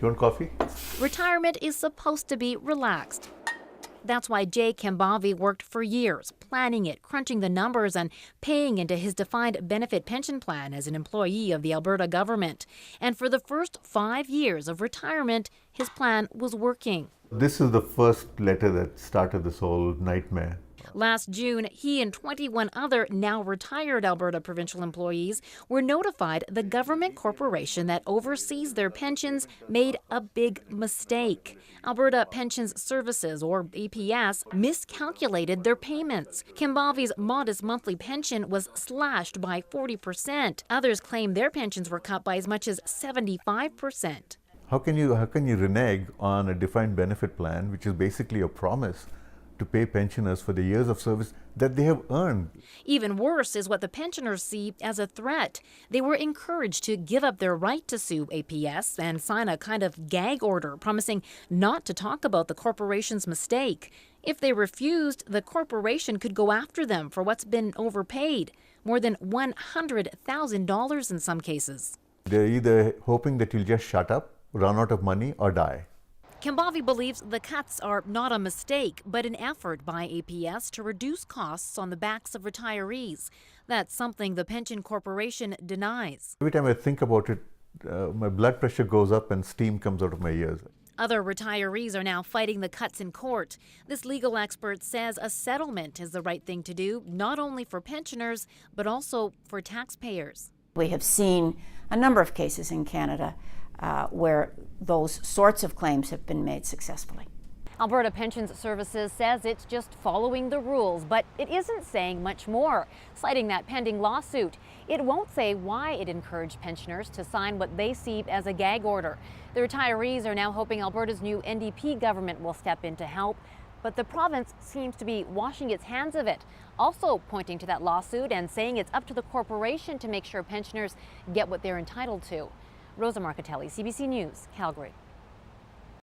you want coffee? Retirement is supposed to be relaxed. That's why Jay Kimbavi worked for years, planning it, crunching the numbers, and paying into his defined benefit pension plan as an employee of the Alberta government. And for the first 5 years of retirement, his plan was working. This is the first letter that started this whole nightmare. Last June, he and 21 other now retired Alberta provincial employees were notified the government corporation that oversees their pensions made a big mistake. Alberta Pensions Services, or APS, miscalculated their payments. Kimbavi's modest monthly pension was slashed by 40%. Others claim their pensions were cut by as much as 75%. How can you renege on a defined benefit plan, which is basically a promise to pay pensioners for the years of service that they have earned? Even worse is what the pensioners see as a threat. They were encouraged to give up their right to sue APS and sign a kind of gag order promising not to talk about the corporation's mistake. If they refused, the corporation could go after them for what's been overpaid, more than $100,000 in some cases. They're either hoping that you'll just shut up, run out of money, or die. Kimbavi believes the cuts are not a mistake, but an effort by APS to reduce costs on the backs of retirees. That's something the pension corporation denies. Every time I think about it, my blood pressure goes up and steam comes out of my ears. Other retirees are now fighting the cuts in court. This legal expert says a settlement is the right thing to do, not only for pensioners, but also for taxpayers. We have seen a number of cases in Canada where those sorts of claims have been made successfully. Alberta Pensions Services says it's just following the rules, but it isn't saying much more, citing that pending lawsuit. It won't say why it encouraged pensioners to sign what they see as a gag order. The retirees are now hoping Alberta's new NDP government will step in to help, but the province seems to be washing its hands of it, also pointing to that lawsuit and saying it's up to the corporation to make sure pensioners get what they're entitled to. Rosa Marcatelli, CBC News, Calgary.